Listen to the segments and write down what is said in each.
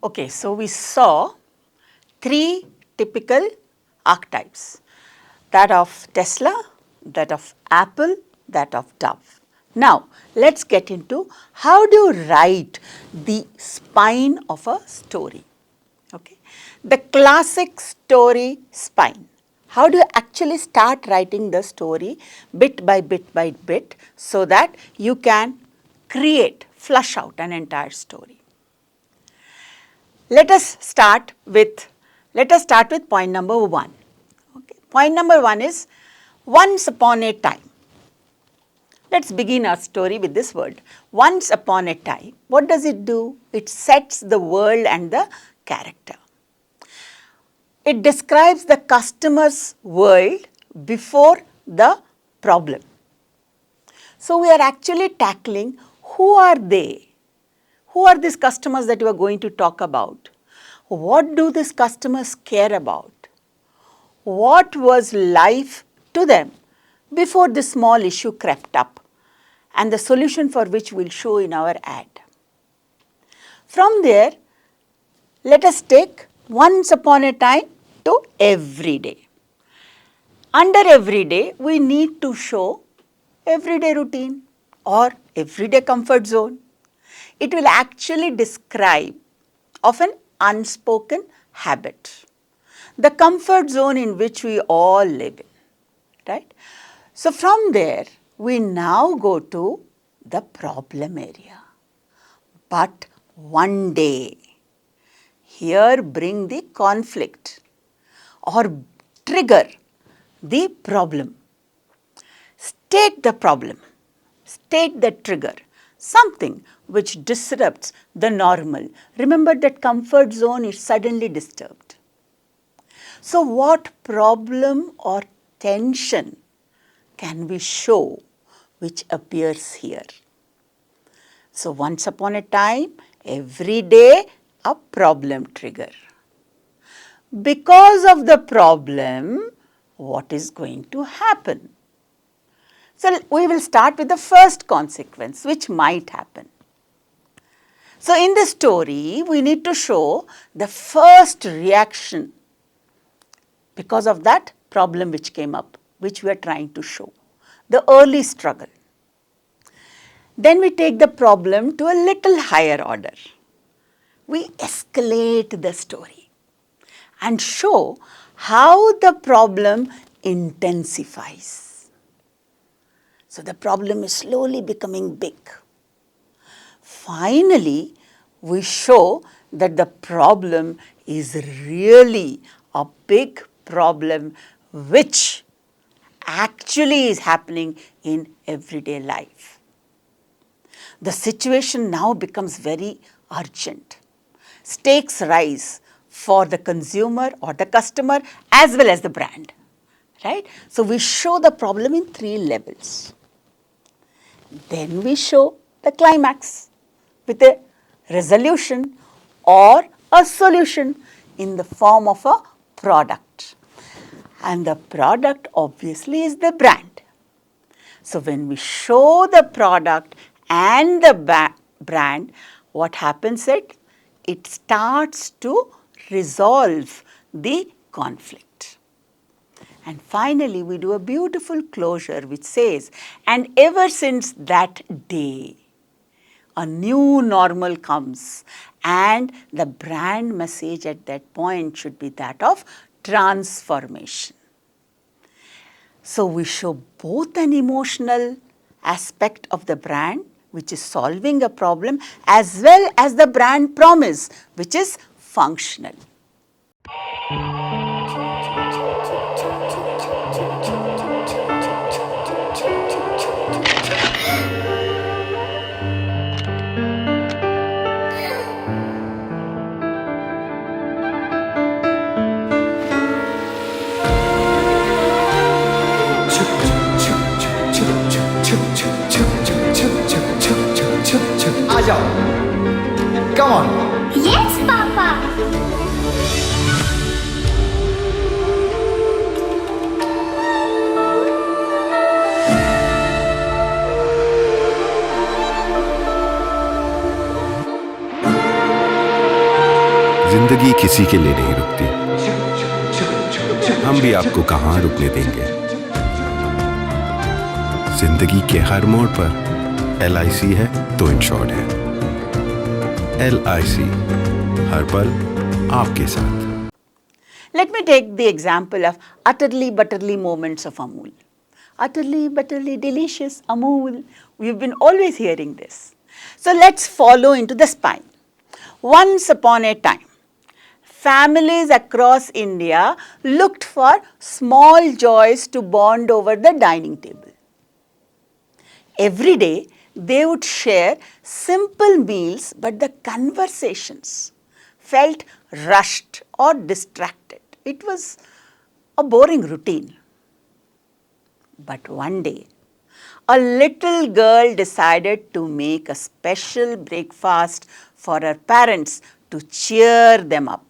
Okay, so we saw three typical archetypes, that of Tesla, that of Apple, that of Dove. Now, let's get into how do you write the spine of a story. Okay. The classic story spine. How do you actually start writing the story bit by bit so that you can flush out an entire story? Let us start with point number 1. Okay. Point number 1 is once upon a time. Let's begin our story with this word. Once upon a time. What does it do? It sets the world and the character. It describes the customer's world before the problem. So we are actually tackling who are they? Who are these customers that you are going to talk about? What do these customers care about? What was life to them before this small issue crept up, and the solution for which we will show in our ad. From there, let us take once upon a time to every day. Under every day, we need to show everyday routine or everyday comfort zone. It will actually describe of an unspoken habit, the comfort zone in which we all live in, right? So from there, we now go to the problem area. But one day, here bring the conflict or trigger the problem. State the problem, state the trigger, something which disrupts the normal. Remember that comfort zone is suddenly disturbed. So what problem or tension can we show which appears here? So once upon a time, every day, a problem trigger. Because of the problem, what is going to happen? So we will start with the first consequence which might happen. So in the story, we need to show the first reaction because of that problem which came up, which we are trying to show, the early struggle. Then we take the problem to a little higher order. We escalate the story and show how the problem intensifies. So the problem is slowly becoming big. Finally, we show that the problem is really a big problem which actually is happening in everyday life. The situation now becomes very urgent. Stakes rise for the consumer or the customer as well as the brand, right? So we show the problem in 3 levels. Then we show the climax with a resolution or a solution in the form of a product. And the product obviously is the brand. So when we show the product and the brand, what happens is it starts to resolve the conflict. And finally, we do a beautiful closure which says, and ever since that day, a new normal comes, and the brand message at that point should be that of transformation. So we show both an emotional aspect of the brand, which is solving a problem, as well as the brand promise, which is functional. Come on. Yes, Papa. जिंदगी किसी के लिए नहीं रुकती, हम भी आपको कहां रुकने देंगे। जिंदगी के हर मोड़ पर LIC है तो इंश्योर्ड है। LIC, हर पल आपके साथ। Let me take the example of utterly butterly moments of Amul. Utterly butterly delicious Amul. We've been always hearing this. So let's follow into the spine. Once upon a time, families across India looked for small joys to bond over the dining table. Every day they would share simple meals, but the conversations felt rushed or distracted. It was a boring routine. But one day, a little girl decided to make a special breakfast for her parents to cheer them up.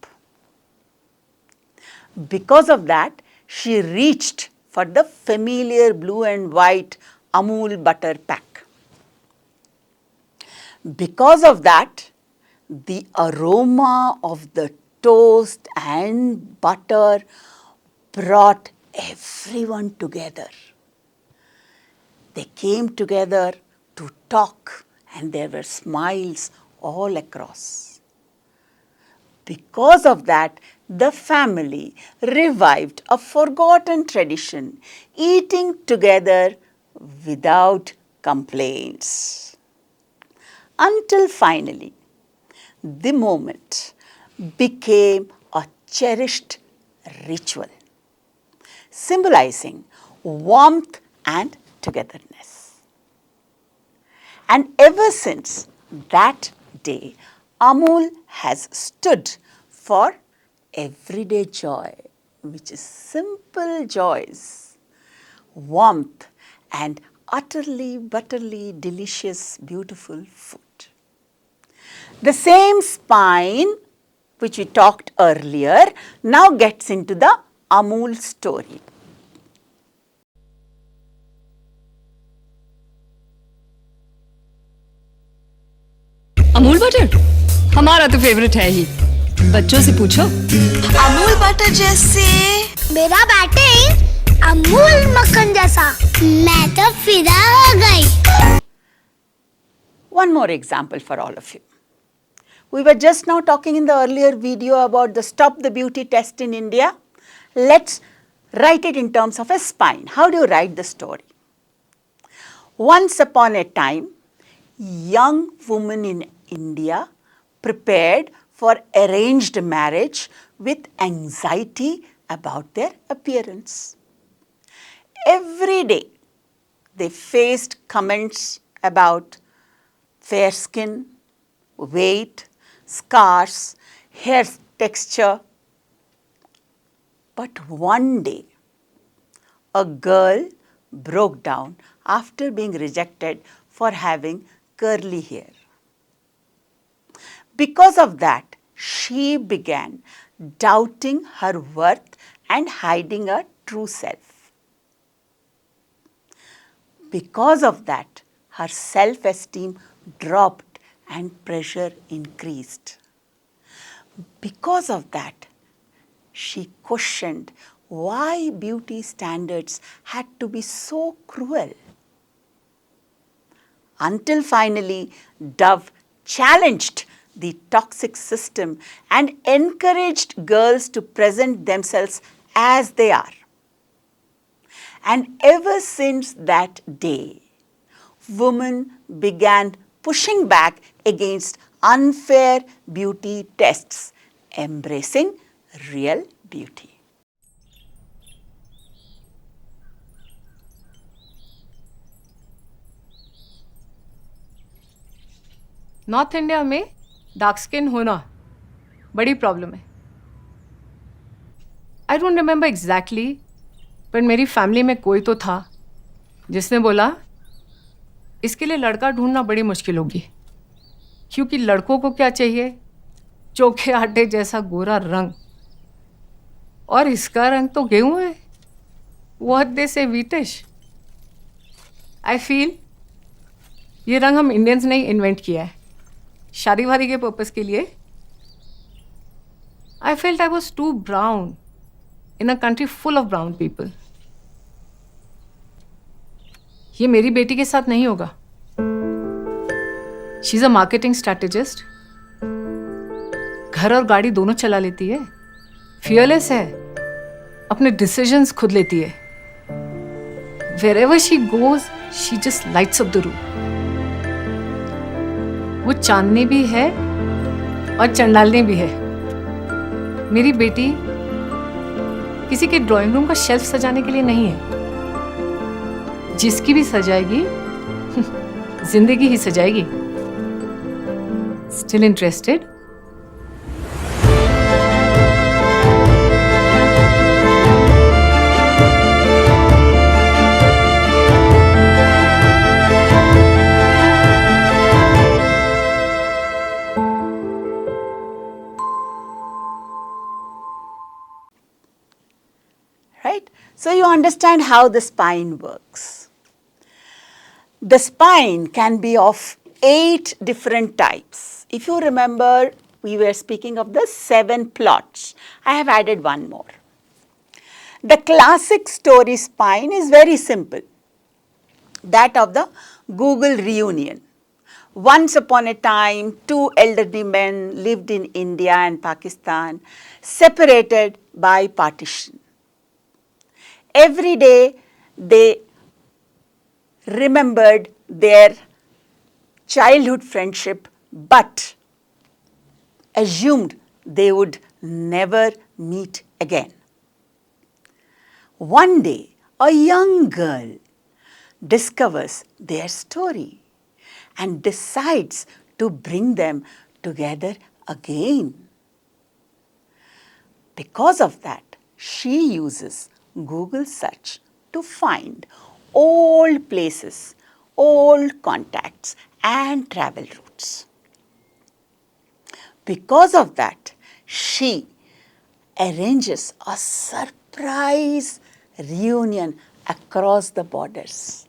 Because of that, she reached for the familiar blue and white Amul butter pack. Because of that, the aroma of the toast and butter brought everyone together. They came together to talk, and there were smiles all across. Because of that, the family revived a forgotten tradition, eating together without complaints. Until finally, the moment became a cherished ritual, symbolizing warmth and togetherness. And ever since that day, Amul has stood for everyday joy, which is simple joys, warmth, and utterly butterly delicious, beautiful food. The same spine which we talked earlier now gets into the Amul story. Amul butter हमारा तो favourite है ही। बच्चों से पूछो। Amul butter जैसे मेरा batting Amul मक्खन जैसा। मैं तो फिदा हो गई। One more example for all of you. We were just now talking in the earlier video about the Stop the Beauty test in India. Let's write it in terms of a spine. How do you write the story? Once upon a time, young women in India prepared for arranged marriage with anxiety about their appearance. Every day, they faced comments about fair skin, weight, scars, hair texture. But one day, a girl broke down after being rejected for having curly hair. Because of that, she began doubting her worth and hiding her true self. Because of that, her self-esteem dropped and pressure increased. Because of that, she questioned why beauty standards had to be so cruel. Until finally, Dove challenged the toxic system and encouraged girls to present themselves as they are. And ever since that day, women began pushing back against unfair beauty tests, embracing real beauty. North India में dark skin होना बड़ी problem है। I don't remember exactly, पर मेरी family में कोई तो था जिसने बोला इसके लिए लड़का ढूंढना बड़ी मुश्किल होगी, क्योंकि लड़कों को क्या चाहिए, चोखे आटे जैसा गोरा रंग, और इसका रंग तो गेहूं है, व्हाट दे से वीटिश। आई फील ये रंग हम इंडियंस ने ही इन्वेंट किया है शादी वादी के पर्पस के लिए। I felt I was too brown in a country full of brown people. ये मेरी बेटी के साथ नहीं होगा. She's a marketing strategist. घर और गाड़ी दोनों चला लेती है. Fearless है. अपने decisions खुद लेती है. Wherever she goes, she just lights up the room. वो चांदनी भी है और चंडालनी भी है. मेरी बेटी किसी के ड्राइंग रूम का शेल्फ सजाने के लिए नहीं है. जिसकी भी सजाएगी जिंदगी ही सजाएगी. Still interested? Right? So you understand how the spine works. The spine can be of 8 different types. If you remember, we were speaking of the 7 plots. I have added one more. The classic story spine is very simple, that of the Google reunion. Once upon a time, 2 elderly men lived in India and Pakistan, separated by partition. Every day they remembered their childhood friendship, but assumed they would never meet again. One day, a young girl discovers their story and decides to bring them together again. Because of that, she uses Google search to find old places, old contacts and travel routes. Because of that, she arranges a surprise reunion across the borders,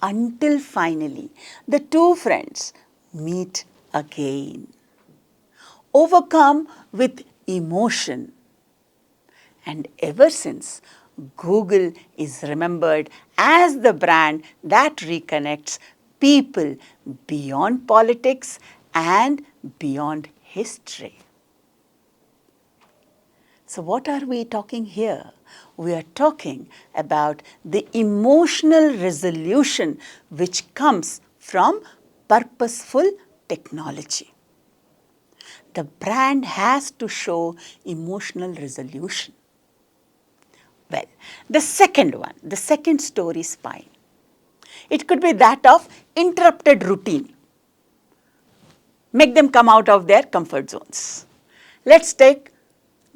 until finally the 2 friends meet again, overcome with emotion. And ever since, Google is remembered as the brand that reconnects people beyond politics and beyond history. So what are we talking here? We are talking about the emotional resolution which comes from purposeful technology. The brand has to show emotional resolution. Well, the second one, the second story spine, it could be that of interrupted routine. Make them come out of their comfort zones. Let's take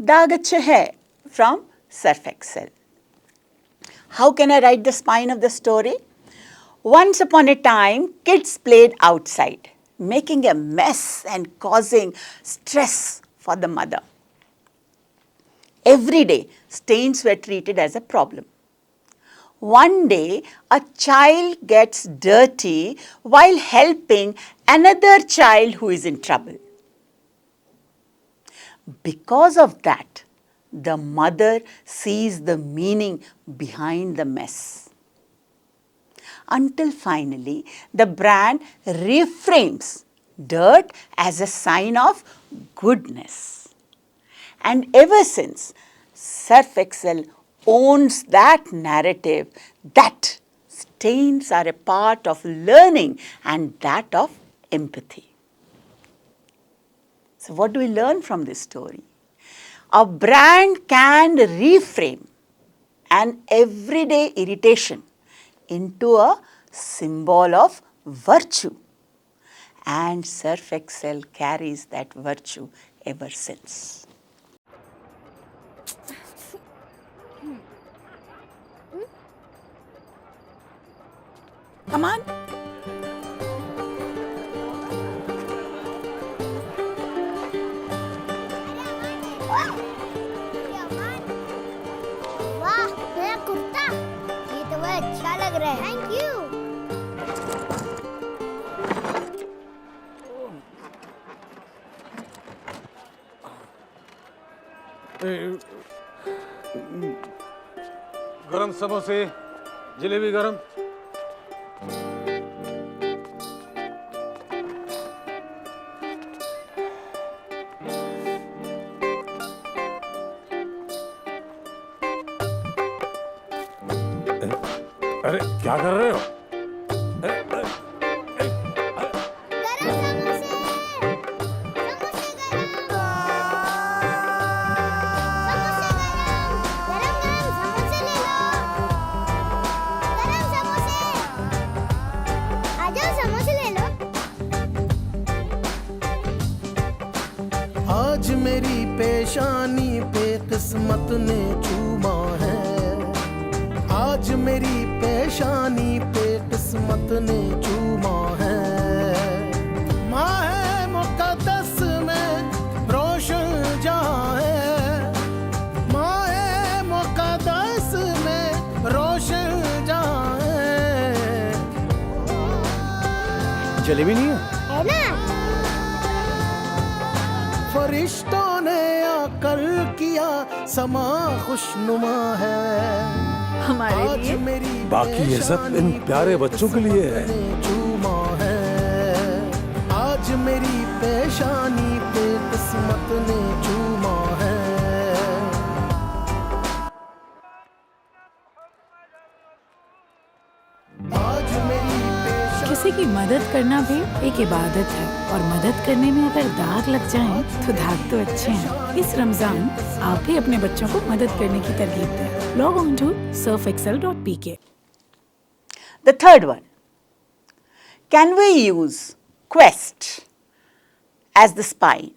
Daag Achhe Hai from Surf Excel. How can I write the spine of the story? Once upon a time, kids played outside, making a mess and causing stress for the mother. Every day, stains were treated as a problem. One day, a child gets dirty while helping another child who is in trouble. Because of that, the mother sees the meaning behind the mess. Until finally, the brand reframes dirt as a sign of goodness. And ever since, Surf Excel owns that narrative that stains are a part of learning and that of empathy. So what do we learn from this story? A brand can reframe an everyday irritation into a symbol of virtue, and Surf Excel carries that virtue ever since. Come on. वाह, नया कुर्ता, ये तो बड़ा अच्छा लग रहा है। Thank you. गरम समोसे, जलेबी गरम। अरे क्या कर रहे हो? आज मेरी पेशानी पे किस्मत ने चूमा है, आज मेरी पेशानी पे किस्मत ने चूमा है। माँ है मुकद्दस में रोशन जहाँ है, माँ है मुकद्दस में रोशन जहाँ है। जलेबी नहीं है? फरिश्तों ने आकर किया समा खुशनुमा है हमारे लिए। बाकी ये सब इन प्यारे बच्चों के लिए है। चूमा है आज मेरी पेशानी पे किस्मत ने चूमा है। आज मेरी किसी की मदद करना भी एक इबादत है और मदद करने में अगर दाग लग जाए तो दाग तो अच्छे हैं। इस रमजान आप भी अपने बच्चों को मदद करने की तरगीब दें। Log on to surfexcel.pk। The third one, can we use quest as the spine?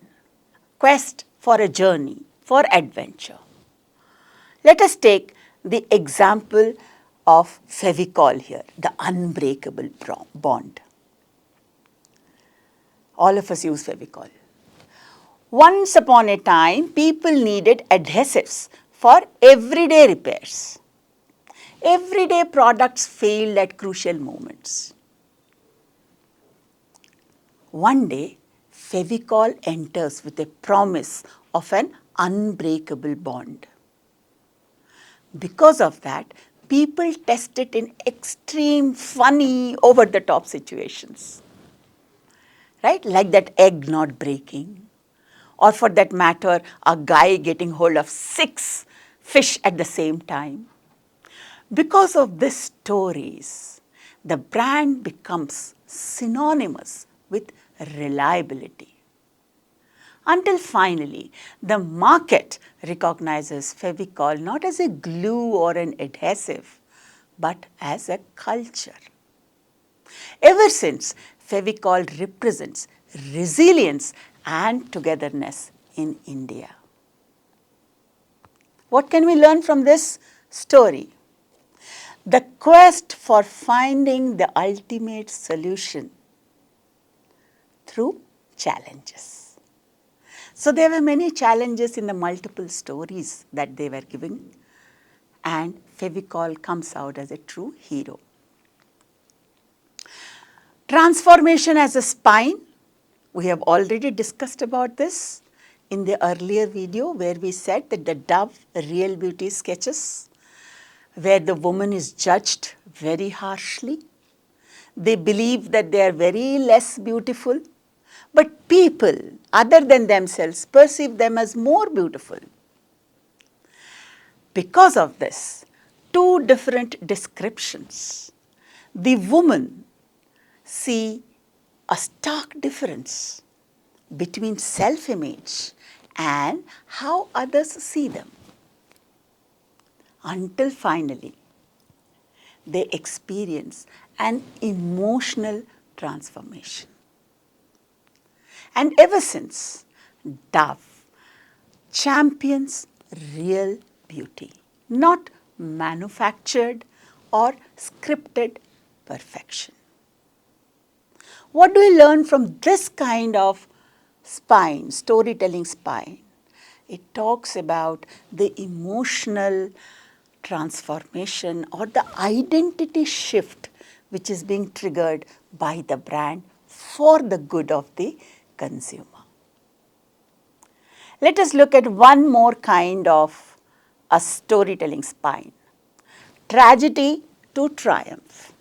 Quest for a journey, for adventure. Let us take the example of Fevicol here, the unbreakable bond. All of us use Fevicol. Once upon a time, people needed adhesives for everyday repairs. Everyday products failed at crucial moments. One day, Fevicol enters with a promise of an unbreakable bond. Because of that, people test it in extreme, funny, over-the-top situations. Right? Like that egg not breaking. Or for that matter, a guy getting hold of 6 fish at the same time. Because of these stories, the brand becomes synonymous with reliability. Until finally, the market recognizes Fevicol not as a glue or an adhesive, but as a culture. Ever since, Fevicol represents resilience and togetherness in India. What can we learn from this story? The quest for finding the ultimate solution through challenges. So there were many challenges in the multiple stories that they were giving, and Fevicol comes out as a true hero. Transformation as a spine. We have already discussed about this in the earlier video where we said that the Dove Real Beauty sketches, where the woman is judged very harshly. They believe that they are very less beautiful, but people other than themselves perceive them as more beautiful. Because of this, 2 different descriptions. The woman see a stark difference between self-image and how others see them. Until finally, they experience an emotional transformation. And ever since, Dove champions real beauty, not manufactured or scripted perfection. What do we learn from this kind of spine, storytelling spine? It talks about the emotional transformation or the identity shift which is being triggered by the brand for the good of the consumer. Let us look at one more kind of a storytelling spine. Tragedy to triumph.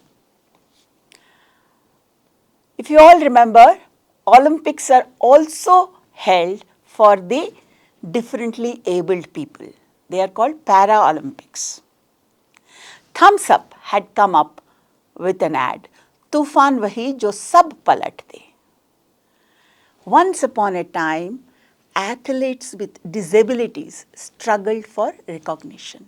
If you all remember, Olympics are also held for the differently abled people. They are called Para-Olympics. Thumbs Up had come up with an ad, तूफान वही जो सब पलट दे. Once upon a time, athletes with disabilities struggled for recognition.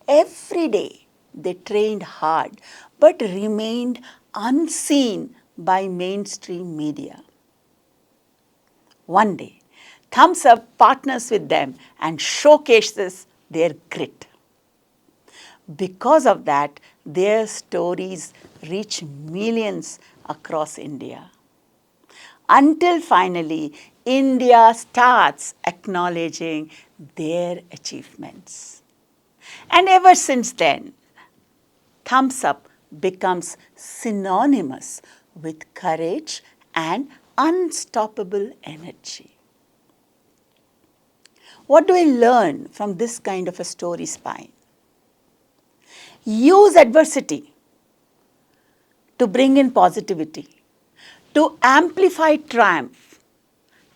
Every day they trained hard but remained unseen by mainstream media. One day, Thumbs Up partners with them and showcases their grit. Because of that, their stories reach millions across India. Until finally, India starts acknowledging their achievements. And ever since then, Thumbs Up becomes synonymous with courage and unstoppable energy. What do we learn from this kind of a story spine? Use adversity to bring in positivity, to amplify triumph,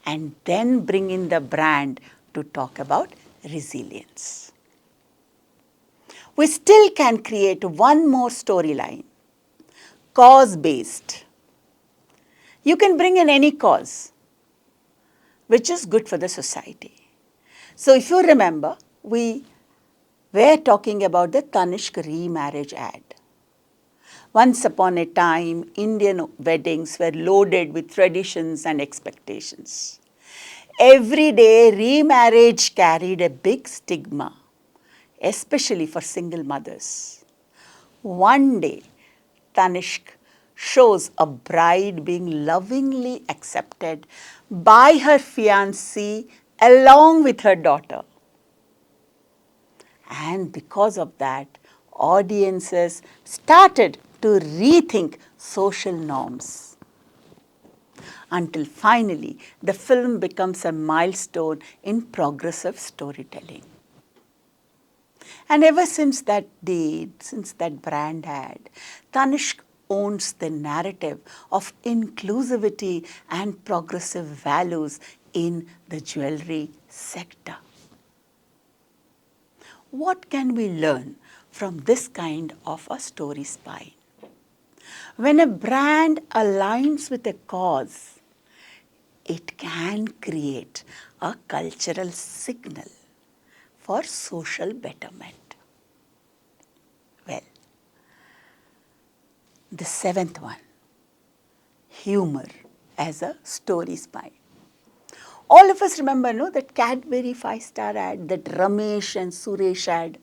and then bring in the brand to talk about resilience. We still can create one more storyline, cause-based. You can bring in any cause which is good for the society. So if you remember, we were talking about the Tanishq remarriage ad. Once upon a time, Indian weddings were loaded with traditions and expectations. Every day, remarriage carried a big stigma, especially for single mothers. One day, Tanishq shows a bride being lovingly accepted by her fiancé along with her daughter. And because of that, audiences started to rethink social norms. Until finally, the film becomes a milestone in progressive storytelling. And ever since that day, since that brand ad, Tanishq owns the narrative of inclusivity and progressive values in the jewelry sector. What can we learn from this kind of a story spine? When a brand aligns with a cause, it can create a cultural signal for social betterment. Well, the seventh one, humor as a story spine. All of us remember, no, that Cadbury 5-star ad, that Ramesh and Suresh ad.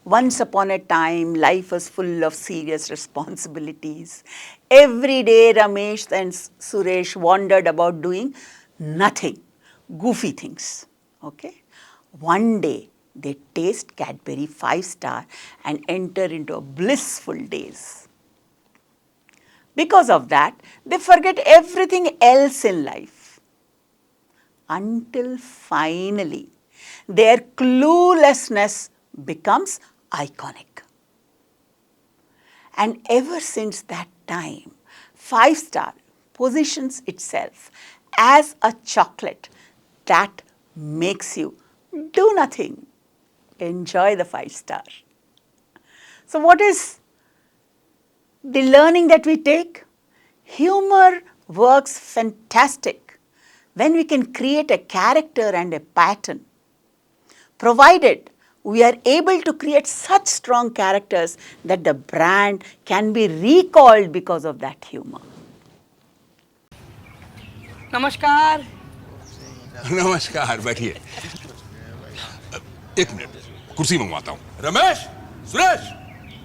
Once upon a time, life was full of serious responsibilities. Every day, Ramesh and Suresh wandered about doing nothing, goofy things. Okay? One day, they taste Cadbury 5-star and enter into a blissful days. Because of that, they forget everything else in life. Until finally, their cluelessness becomes iconic. And ever since that time, 5-star positions itself as a chocolate that makes you do nothing. Enjoy the 5-star. So what is the learning that we take? Humor works fantastic when we can create a character and a pattern, provided we are able to create such strong characters that the brand can be recalled because of that humor. नमस्कार। नमस्कार, बैठिए। एक minute, कुर्सी मंगवाता हूँ। Ramesh, Suresh,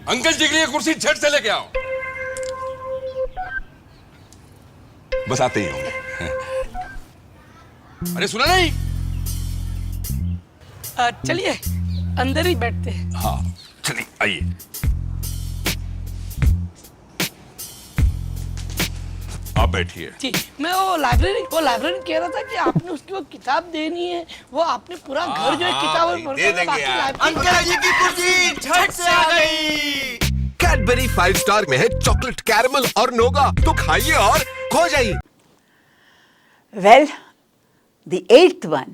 uncle जी के लिए कुर्सी झट से लेके आओ। बस आते ही होंगे। अरे सुना नहीं? चलिए अंदर ही बैठते हैं। हाँ, चलिए आइए। आप बैठिए। जी मैं वो लाइब्रेरी कह रहा था कि आपने उसकी वो किताब देनी है, वो आपने पूरा घर जो है किताबें भर दे देंगे यार। अंकल जी की कुर्सी झट से आ गई। कैडबरी 5 स्टार में है चॉकलेट, कैरमल और नोगा, तो खाइए और खो जाइए। Well, the eighth one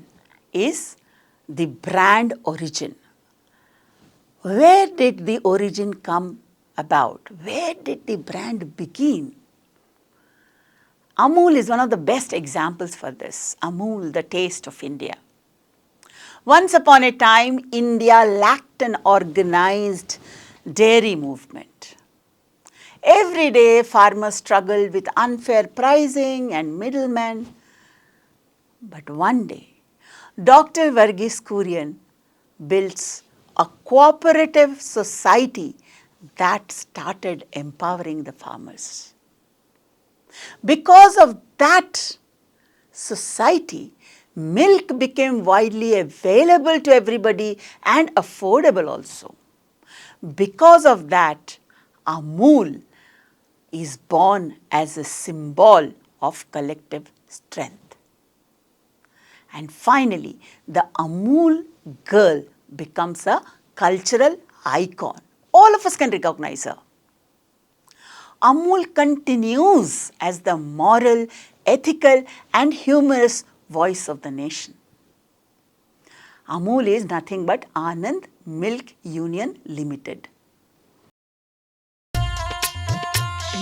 is the brand origin. Where did the origin come about? Where did the brand begin? Amul is one of the best examples for this. Amul, the taste of India. Once upon a time, India lacked an organized dairy movement. Every day, farmers struggled with unfair pricing and middlemen. But one day, Dr. Varghese Kurian builds a cooperative society that started empowering the farmers. Because of that society, milk became widely available to everybody and affordable also. Because of that, Amul is born as a symbol of collective strength. And finally, the Amul girl becomes a cultural icon. All of us can recognize her. Amul continues as the moral, ethical and humorous voice of the nation. Amul is nothing but Anand Milk Union Limited.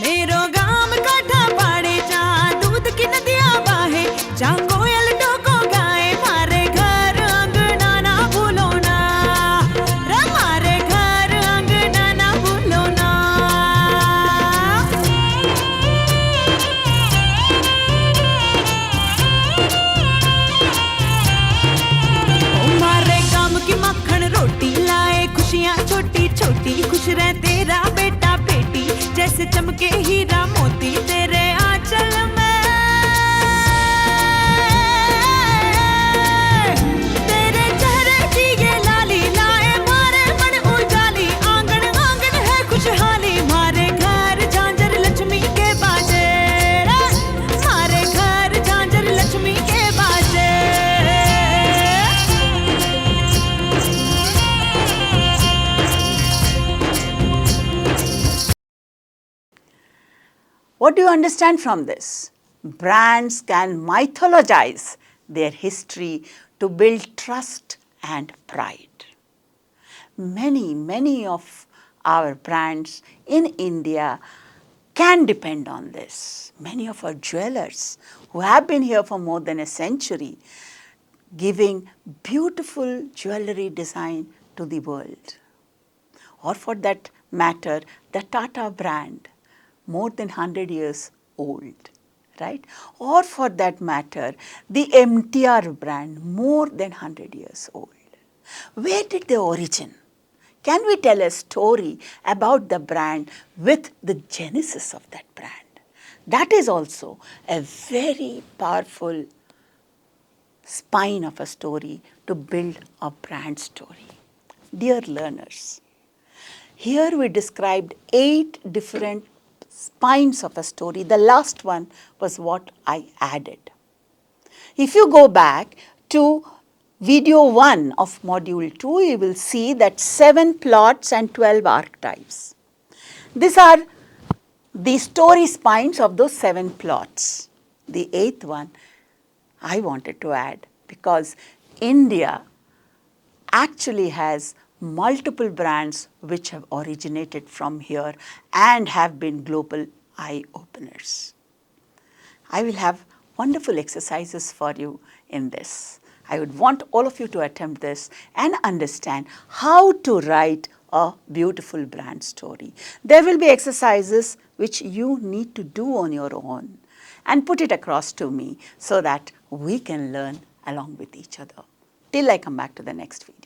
मेरो गाम काठा पाड़े जा दूध की नदियां बाहे जा कोयल डोको गाए मारे घर अंगना ना भूलो ना रे मारे घर अंगना ना भूलो ना मारे गाम की मक्खन रोटी लाए खुशियां छोटी छोटी खुश रह तेरा बेटा बेटी जैसे चमके हीरा मोती तेरे आंचल में तेरे चेहरे की ये लाली लाए मारे मन उजाली आंगन आंगन है खुशहाली मारे घर झांझर लक्ष्मी के बाजे मारे घर झांझर लक्ष्मी के बाजे What do you understand from this? Brands can mythologize their history to build trust and pride. Many of our brands in India can depend on this. Many of our jewelers who have been here for more than a century giving beautiful jewelry design to the world. Or for that matter, the Tata brand, more than 100 years old, right? Or for that matter, the MTR brand, more than 100 years old. Where did they origin? Can we tell a story about the brand with the genesis of that brand? That is also a very powerful spine of a story to build a brand story. Dear learners, here we described 8 different spines of a story. The last one was what I added. If you go back to video 1 of module 2, you will see that 7 plots and 12 archetypes. These are the story spines of those 7 plots. The 8th one I wanted to add because India actually has multiple brands which have originated from here and have been global eye-openers. I will have wonderful exercises for you in this. I would want all of you to attempt this and understand how to write a beautiful brand story. There will be exercises which you need to do on your own and put it across to me so that we can learn along with each other. Till I come back to the next week.